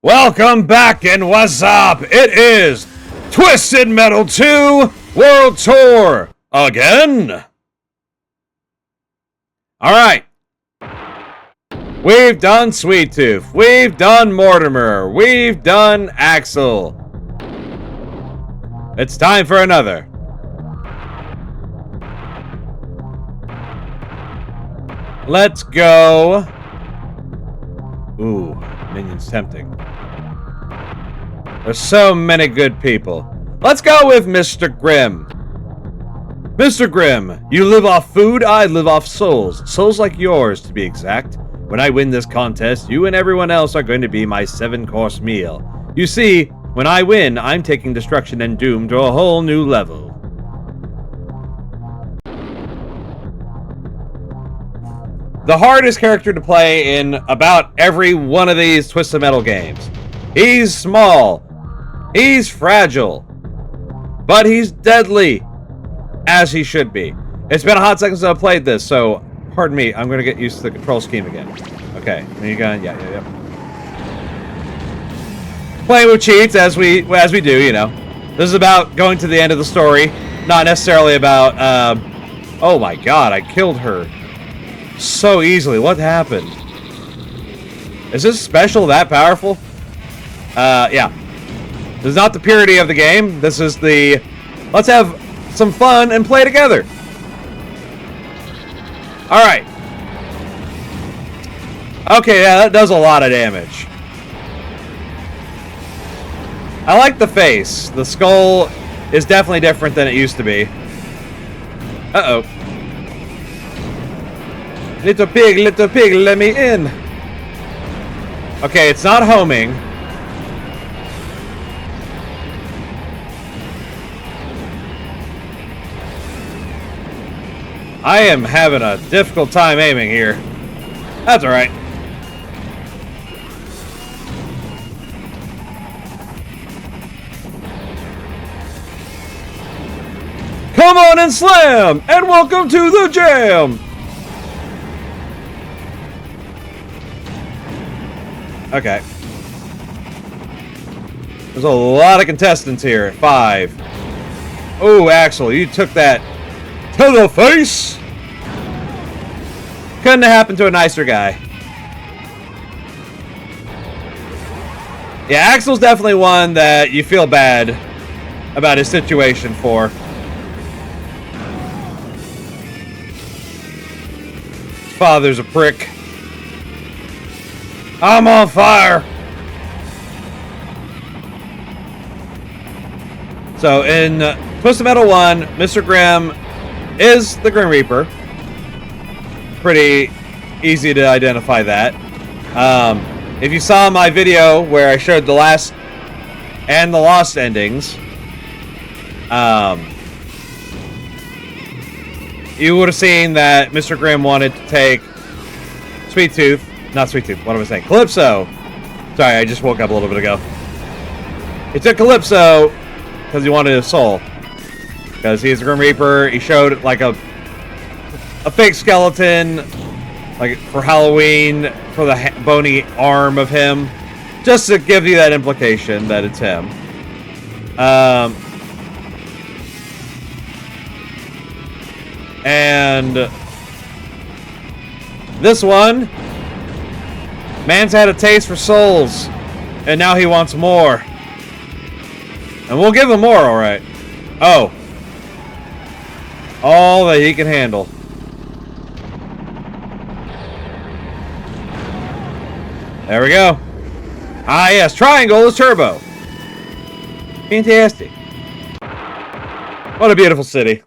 Welcome back, and what's up? It is Twisted Metal 2 World Tour again. Alright. We've done Sweet Tooth. We've done Mortimer. We've done Axel. It's time for another. Let's go. Ooh, Minion's tempting. There's so many good people. Let's go with Mr. Grimm. Mr. Grimm, you live off food, I live off souls. Souls like yours, to be exact. When I win this contest, you and everyone else are going to be my 7-course meal. You see, when I win, I'm taking destruction and doom to a whole new level. The hardest character to play in about every one of these Twisted Metal games. He's small. He's fragile. But he's deadly. As he should be. It's been a hot second since I've played this, so pardon me, I'm going to get used to the control scheme again. Okay, there you go. Yeah. Playing with cheats as we do, you know. This is about going to the end of the story, not necessarily about, oh my god, I killed her so easily. What happened? Is this special that powerful? Yeah. This is not the purity of the game. This is the, let's have some fun and play together. Alright. Okay, yeah, that does a lot of damage. I like the face. The skull is definitely different than it used to be. Uh-oh. Little pig, let me in. Okay, it's not homing. I am having a difficult time aiming here. That's alright. Come on and slam! And welcome to the jam! Okay. There's a lot of contestants here. 5. Oh, Axel, you took that to the face! Couldn't have happened to a nicer guy. Yeah, Axel's definitely one that you feel bad about his situation for. His father's a prick. I'm on fire! So, in Twisted Metal 1, Mr. Grimm is the Grim Reaper. Pretty easy to identify that. If you saw my video where I showed the last and the lost endings, you would have seen that Mr. Grimm wanted to take Sweet Tooth. Not Sweet Tooth, what am I saying? Calypso! Sorry, I just woke up a little bit ago. He took Calypso because he wanted his soul. Because he's a Grim Reaper. He showed like a fake skeleton, like for Halloween, for the bony arm of him, just to give you that implication that it's him. And this one, man's had a taste for souls, and now he wants more. And we'll give him more, alright. Oh. All that he can handle. There we go. Ah, yes. Triangle is turbo. Fantastic. What a beautiful city.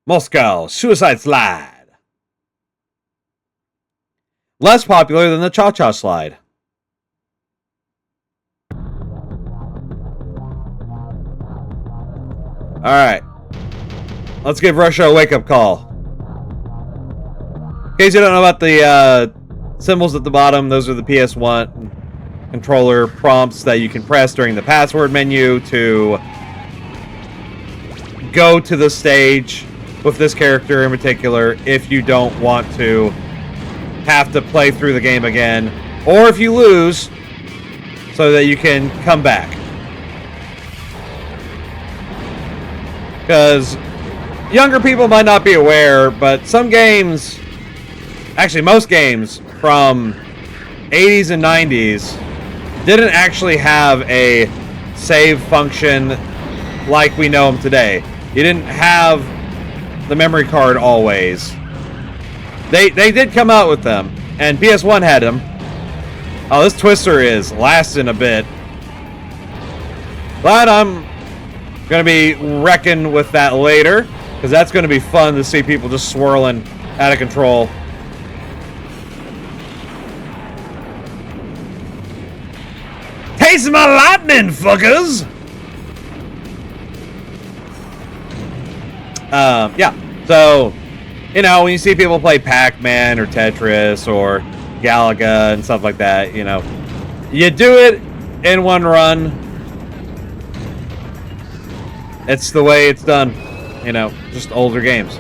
Moscow. Suicide Slide. Less popular than the Cha-Cha Slide. Alright. Let's give Russia a wake-up call. In case you don't know about the symbols at the bottom, those are the PS1 controller prompts that you can press during the password menu to go to the stage with this character in particular if you don't want to have to play through the game again, or if you lose, so that you can come back. Because younger people might not be aware, but some games, actually most games from 80s and 90s didn't actually have a save function like we know them today. You didn't have the memory card always. They did come out with them, and PS1 had them. Oh, this Twister is lasting a bit. But I'm going to be wrecking with that later, because that's going to be fun to see people just swirling out of control. Taste my lightning, fuckers! Yeah, so, you know, when you see people play Pac-Man or Tetris or Galaga and stuff like that, you know, you do it in one run. It's the way it's done, you know, just older games.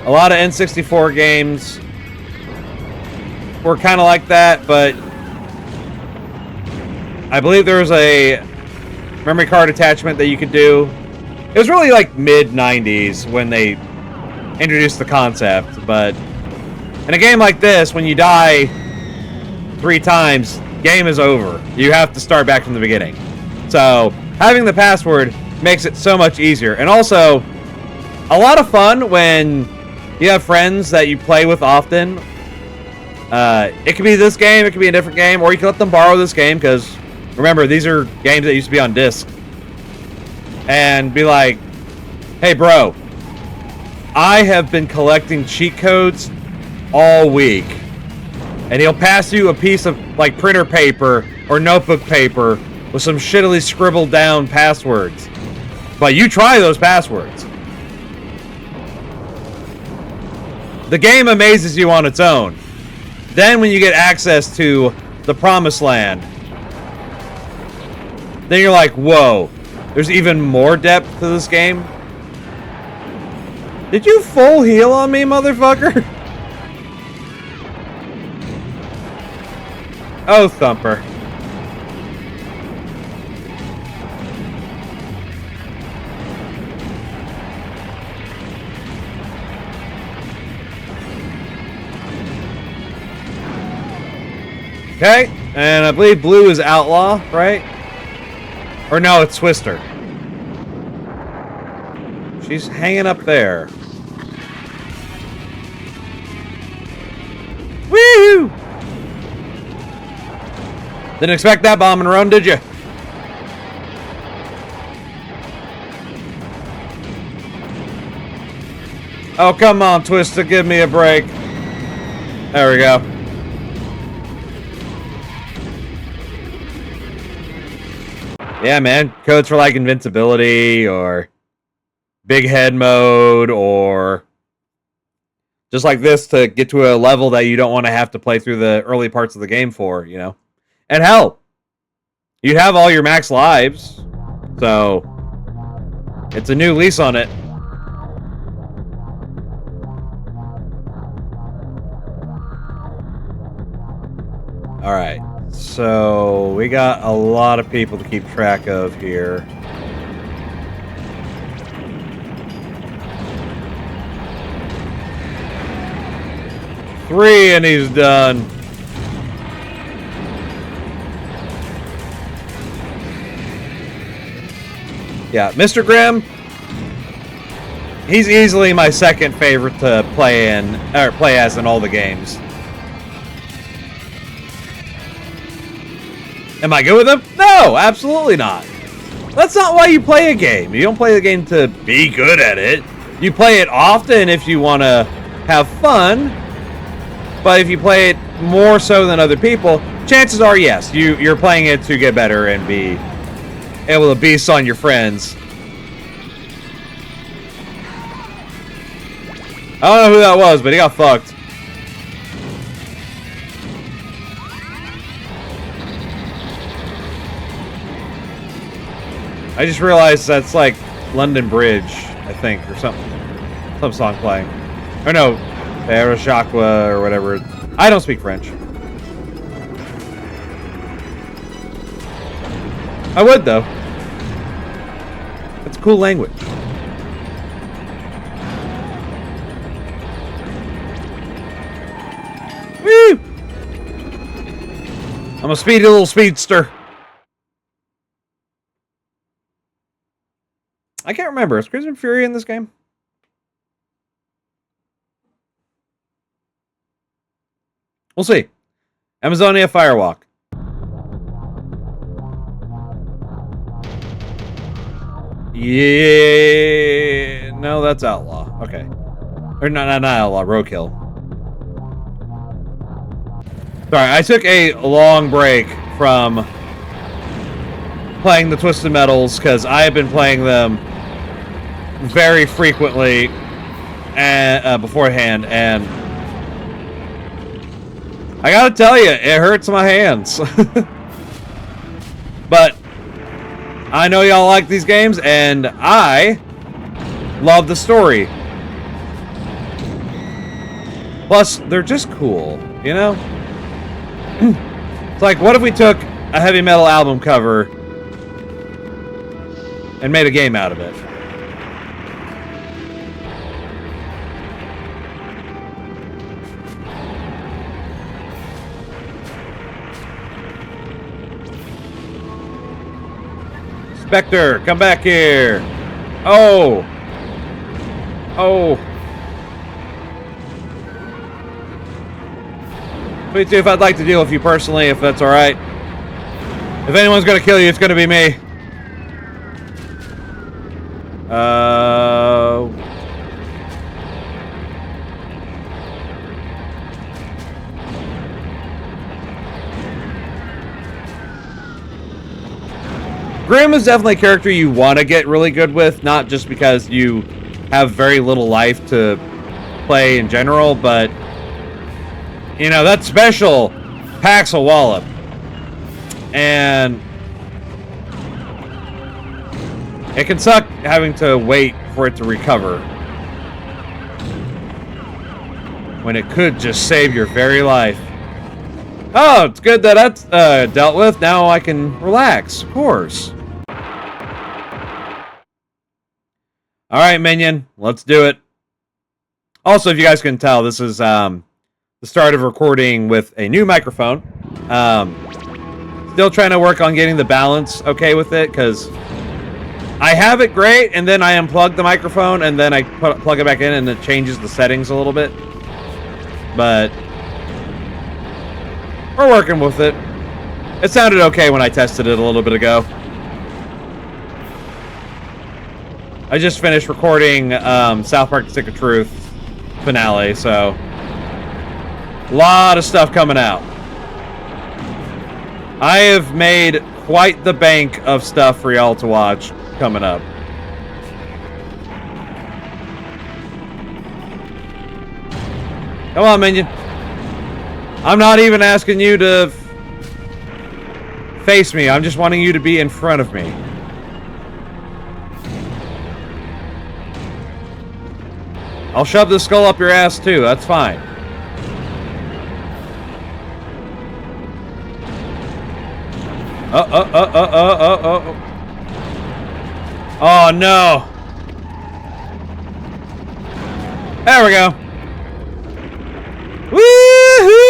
A lot of N64 games were kind of like that, but I believe there was a memory card attachment that you could do. It was really like mid-90s when they introduced the concept, but in a game like this, when you die 3 times, game is over. You have to start back from the beginning. So having the password makes it so much easier. And also, a lot of fun when you have friends that you play with often. It could be this game, it could be a different game, or you can let them borrow this game, because remember, these are games that used to be on disc. And be like, hey bro, I have been collecting cheat codes all week. And he'll pass you a piece of like printer paper or notebook paper with some shittily scribbled down passwords. But you try those passwords. The game amazes you on its own. Then when you get access to the promised land, then you're like, whoa, there's even more depth to this game. Did you full heal on me, motherfucker? Oh, Thumper. Okay, and I believe blue is outlaw, right? Or no, it's Twister. She's hanging up there. Woo! Didn't expect that bomb and run, did you? Oh, come on, Twister, give me a break. There we go. Yeah, man. Codes for like invincibility or big head mode or just like this to get to a level that you don't want to have to play through the early parts of the game for, you know. And hell, you'd have all your max lives, so it's a new lease on it. All right. So, we got a lot of people to keep track of here. Three and he's done. Yeah, Mr. Grimm, he's easily my second favorite to play as in all the games. Am I good with him? No, absolutely not. That's not why you play a game. You don't play the game to be good at it. You play it often if you want to have fun. But if you play it more so than other people, chances are, yes, you're playing it to get better and be able to beast on your friends. I don't know who that was, but he got fucked. I just realized that's like London Bridge, I think, or something. Some song playing. Or no, Parashakwa or whatever. I don't speak French. I would, though. It's a cool language. Woo! I'm a speedy little speedster. I can't remember. Is Crimson Fury in this game? We'll see. Amazonia Firewalk. Yeah. No, that's Outlaw. Okay. Or not Outlaw. Roadkill. Sorry, I took a long break from playing the Twisted Metals because I have been playing them very frequently and beforehand, and I gotta tell you, it hurts my hands. But I know y'all like these games, and I love the story. Plus, they're just cool, you know? It's like, what if we took a heavy metal album cover and made a game out of it? Spectre, come back here. Oh. Oh. Me too, if I'd like to deal with you personally, if that's alright. If anyone's gonna kill you, it's gonna be me. Grimm is definitely a character you want to get really good with, not just because you have very little life to play in general, but you know, that special packs a wallop. And it can suck having to wait for it to recover when it could just save your very life. Oh, it's good that that's dealt with. Now I can relax, of course. Alright, minion, let's do it. Also, if you guys can tell, this is the start of recording with a new microphone. Still trying to work on getting the balance okay with it, because I have it great, and then I unplug the microphone, and then I plug it back in, and it changes the settings a little bit. But we're working with it. It sounded okay when I tested it a little bit ago. I just finished recording South Park: The Stick of Truth finale, so a lot of stuff coming out. I have made quite the bank of stuff for y'all to watch coming up. Come on, minion. I'm not even asking you to face me. I'm just wanting you to be in front of me. I'll shove this skull up your ass too. That's fine. Oh no. There we go. Woohoo!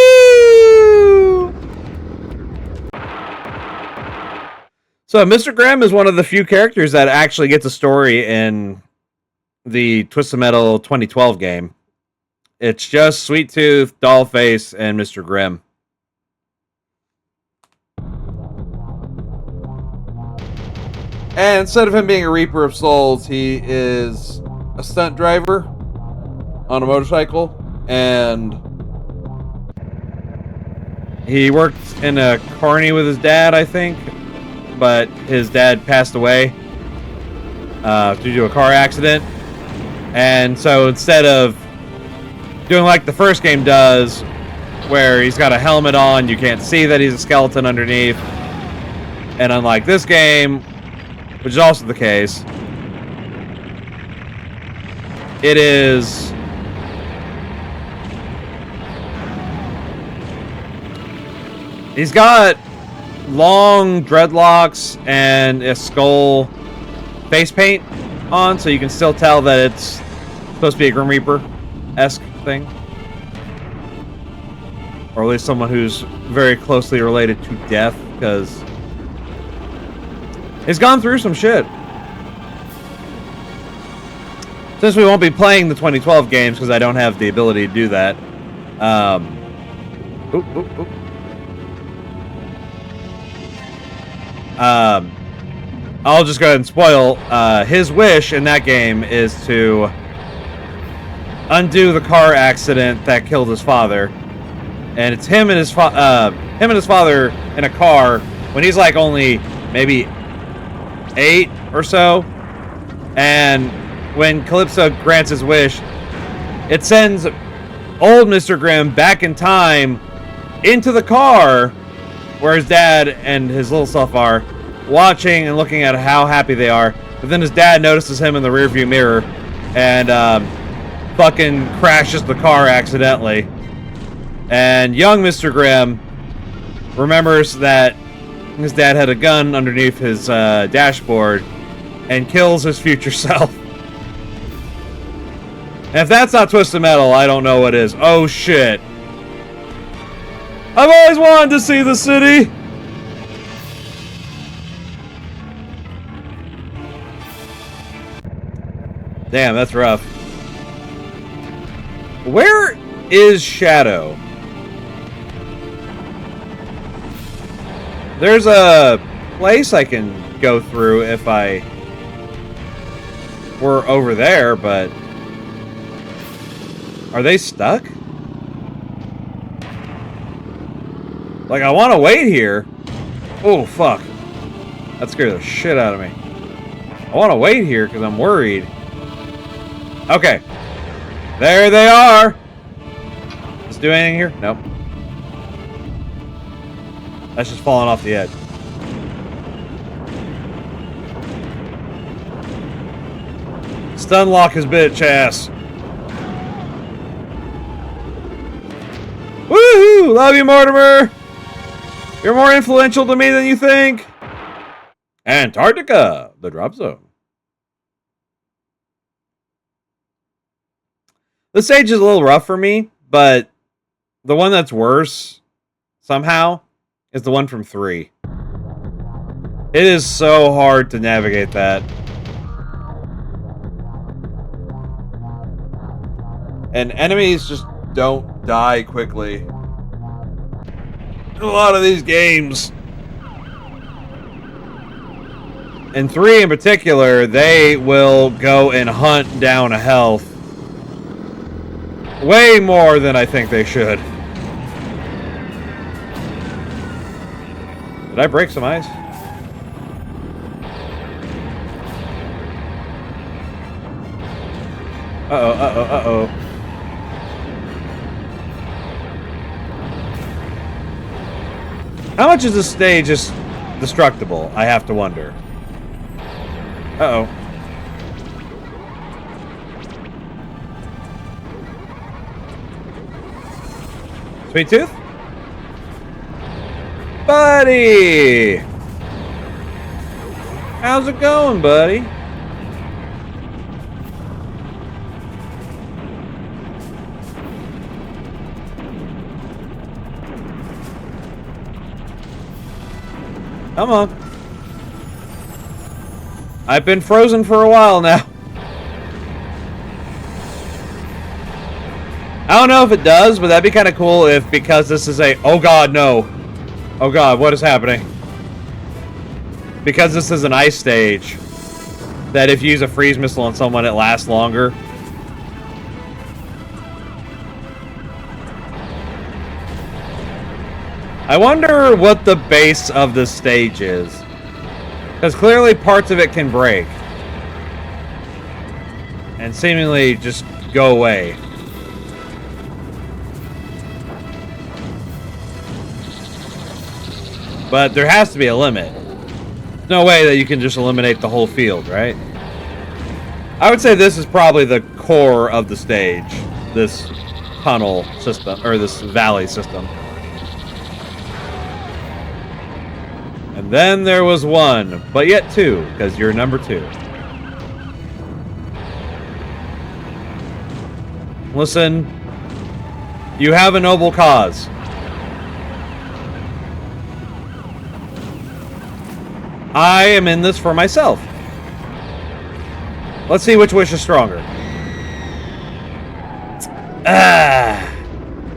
So Mr. Grimm is one of the few characters that actually gets a story in the Twisted Metal 2012 game. It's just Sweet Tooth, Dollface, and Mr. Grimm. And instead of him being a Reaper of Souls, he is a stunt driver on a motorcycle, and he worked in a carny with his dad, I think, but his dad passed away due to a car accident. And so instead of doing like the first game does, where he's got a helmet on, you can't see that he's a skeleton underneath, and unlike this game, which is also the case, it is He's got long dreadlocks and a skull face paint on, so you can still tell that it's supposed to be a Grim Reaper-esque thing. Or at least someone who's very closely related to death, because he's gone through some shit. Since we won't be playing the 2012 games, because I don't have the ability to do that. I'll just go ahead and spoil. His wish in that game is to undo the car accident that killed his father, and it's him and his father in a car when he's like only maybe 8 or so, and when Calypso grants his wish, it sends old Mr. Grimm back in time into the car where his dad and his little self are, watching and looking at how happy they are. But then his dad notices him in the rearview mirror and fucking crashes the car accidentally. And young Mr. Grimm remembers that his dad had a gun underneath his dashboard and kills his future self. And if that's not Twisted Metal, I don't know what is. Oh shit. I've always wanted to see the city! Damn, that's rough. Where is Shadow? There's a place I can go through if I were over there, but are they stuck? Like, I want to wait here. Oh, fuck. That scared the shit out of me. I want to wait here because I'm worried. Okay. There they are. Let's do anything here? Nope. That's just falling off the edge. Stun lock his bitch ass. Woohoo! Love you, Mortimer! You're more influential to me than you think. Antarctica, the drop zone. The stage is a little rough for me, but the one that's worse, somehow, is the one from 3. It is so hard to navigate that. And enemies just don't die quickly. A lot of these games. In 3 in particular, they will go and hunt down a health. Way more than I think they should. Did I break some ice? Uh-oh, uh-oh, uh-oh. How much is this stage just destructible? I have to wonder. Uh-oh. Sweet Tooth? Buddy! How's it going, buddy? Come on. I've been frozen for a while now. I don't know if it does, but that'd be kind of cool if, because this is a... Oh god, no. Oh god, what is happening? Because this is an ice stage, that if you use a freeze missile on someone, it lasts longer. I wonder what the base of this stage is. Because clearly parts of it can break. And seemingly just go away. But there has to be a limit. No way that you can just eliminate the whole field, right? I would say this is probably the core of the stage. This tunnel system, or this valley system. And then there was one, but yet two, because you're number 2. Listen, you have a noble cause. I am in this for myself. Let's see which wish is stronger.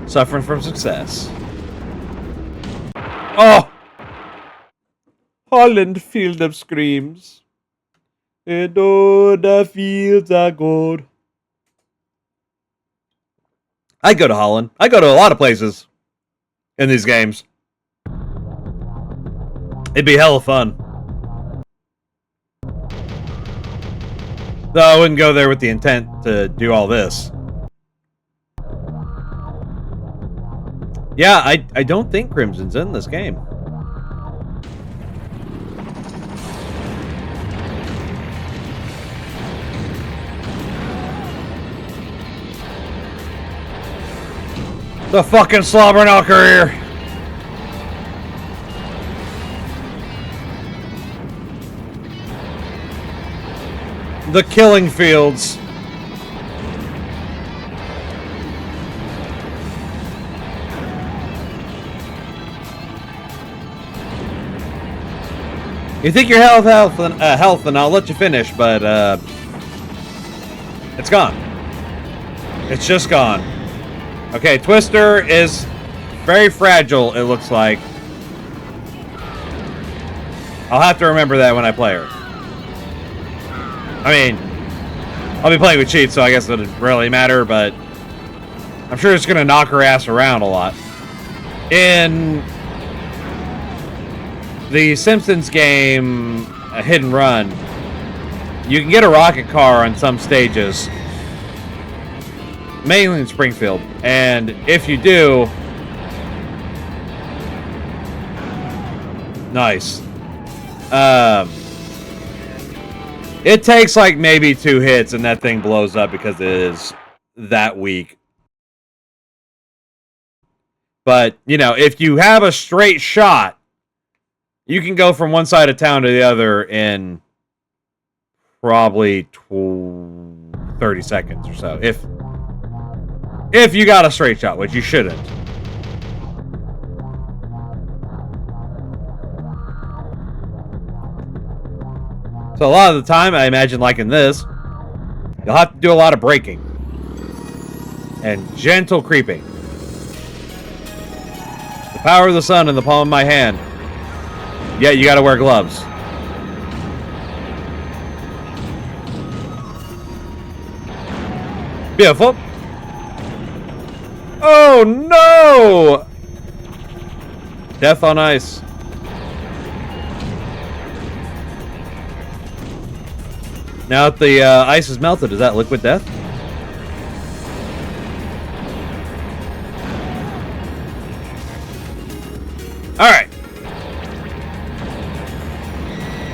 Suffering from success. Oh! Holland field of screams. And oh, the fields are gold. I go to Holland. I go to a lot of places in these games. It'd be hella fun. Though I wouldn't go there with the intent to do all this. Yeah, I don't think Crimson's in this game. The fucking slobber knocker here. The killing fields. You think you're health, and I'll let you finish, but it's gone. It's just gone. Okay, Twister is very fragile, it looks like. I'll have to remember that when I play her. I mean, I'll be playing with cheats, so I guess it doesn't really matter, but I'm sure it's going to knock her ass around a lot. In the Simpsons game, a Hit and Run, you can get a rocket car on some stages, mainly in Springfield, and if you do, nice. It takes like maybe 2 hits and that thing blows up because it is that weak. But, you know, if you have a straight shot, you can go from one side of town to the other in probably 30 seconds or so. If you got a straight shot, which you shouldn't. So a lot of the time, I imagine, like in this, you'll have to do a lot of braking and gentle creeping. The power of the sun in the palm of my hand. Yeah, you gotta wear gloves. Beautiful. Oh no! Death on ice. Now that the ice is melted, is that liquid death? Alright.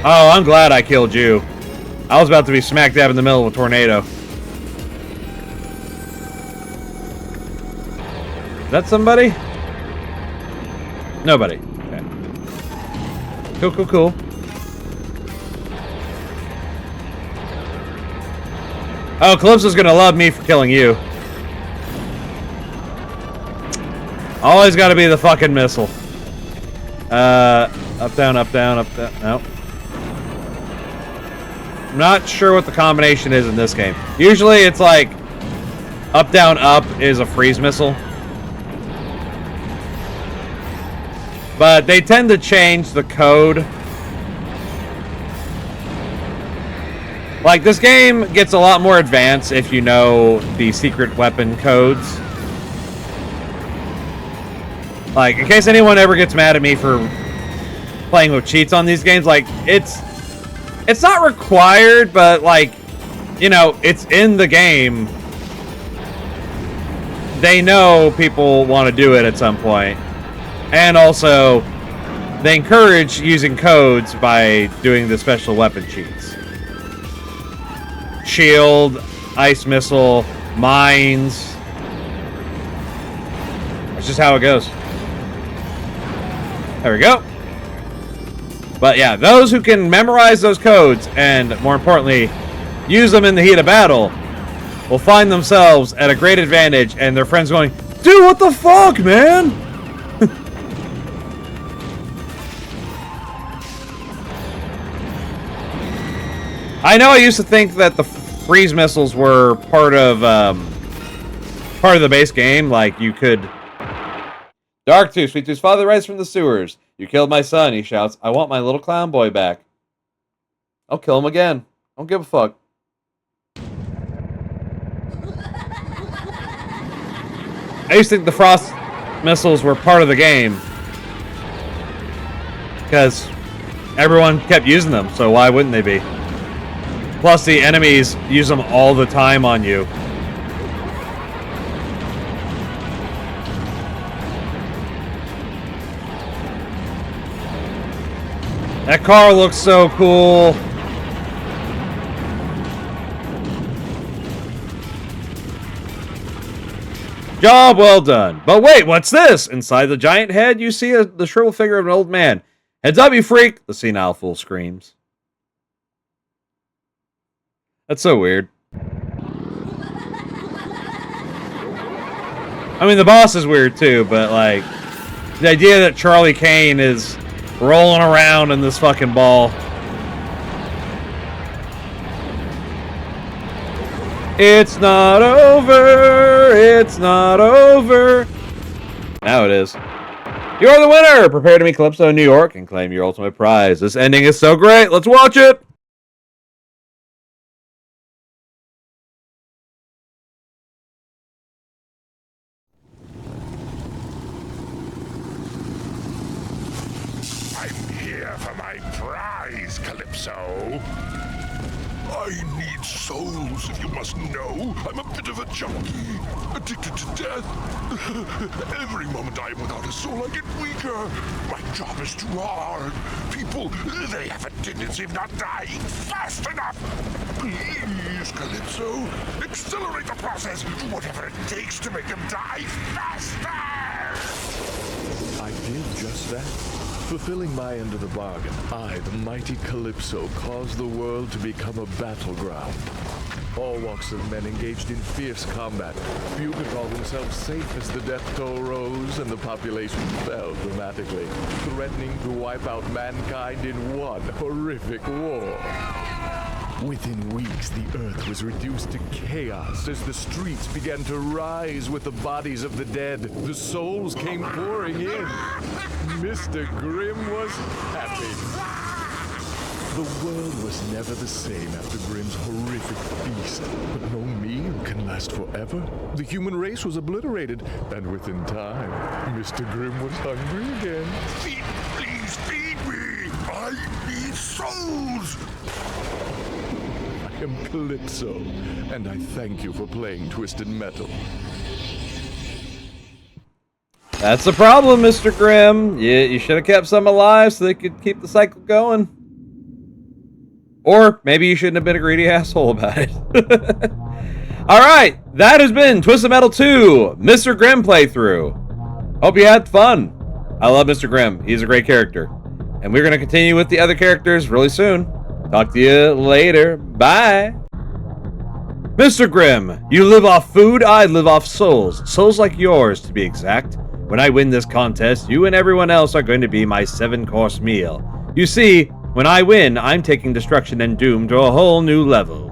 Oh, I'm glad I killed you. I was about to be smack dab in the middle of a tornado. Is that somebody? Nobody. Okay. Cool, cool, cool. Oh, Calypso's gonna love me for killing you. Always gotta be the fucking missile. Up, down, up, down, up, down. No. I'm not sure what the combination is in this game. Usually it's like up, down, up is a freeze missile. But they tend to change the code. Like, this game gets a lot more advanced if you know the secret weapon codes. Like, in case anyone ever gets mad at me for playing with cheats on these games, like, it's not required, but, like, you know, it's in the game. They know people want to do it at some point. And also, they encourage using codes by doing the special weapon cheats. Shield, ice missile, mines. That's just how it goes. There we go. But yeah, those who can memorize those codes and, more importantly, use them in the heat of battle will find themselves at a great advantage, and their friends going, dude, what the fuck, man? I know I used to think that the freeze missiles were part of the base game. Like, you could... Darktooth, Sweet-Tooth's father rises from the sewers. You killed my son, he shouts. I want my little clown boy back. I'll kill him again. I don't give a fuck. I used to think the frost missiles were part of the game. Because everyone kept using them, so why wouldn't they be? Plus, the enemies use them all the time on you. That car looks so cool. Job well done. But wait, what's this? Inside the giant head, you see the shriveled figure of an old man. Heads up, you freak! The senile fool screams. That's so weird. I mean, the boss is weird too, but like, the idea that Charlie Kane is rolling around in this fucking ball. It's not over. It's not over. Now it is. You're the winner! Prepare to meet Calypso in New York and claim your ultimate prize. This ending is so great. Let's watch it! Calypso. I need souls, if you must know. I'm a bit of a junkie, addicted to death. Every moment I am without a soul, I get weaker. My job is too hard. People, they have a tendency of not dying fast enough. Please, Calypso, accelerate the process, whatever it takes to make them die faster. I did just that. Fulfilling my end of the bargain, I, the mighty Calypso, caused the world to become a battleground. All walks of men engaged in fierce combat. Few could call themselves safe as the death toll rose and the population fell dramatically, threatening to wipe out mankind in one horrific war. Within weeks, the earth was reduced to chaos as the streets began to rise with the bodies of the dead. The souls came pouring in. Mr. Grimm was happy. The world was never the same after Grimm's horrific feast. But no meal can last forever. The human race was obliterated, and within time, Mr. Grimm was hungry again. Feed, please feed me! I need souls! I am Calypso, and I thank you for playing Twisted Metal. That's the problem, Mr. Grimm. You should have kept some alive so they could keep the cycle going. Or maybe you shouldn't have been a greedy asshole about it. Alright, that has been Twisted Metal 2, Mr. Grimm playthrough. Hope you had fun. I love Mr. Grimm. He's a great character. And we're going to continue with the other characters really soon. Talk to you later. Bye. Mr. Grimm, you live off food, I live off souls. Souls like yours, to be exact. When I win this contest, you and everyone else are going to be my 7-course meal. You see, when I win, I'm taking destruction and doom to a whole new level.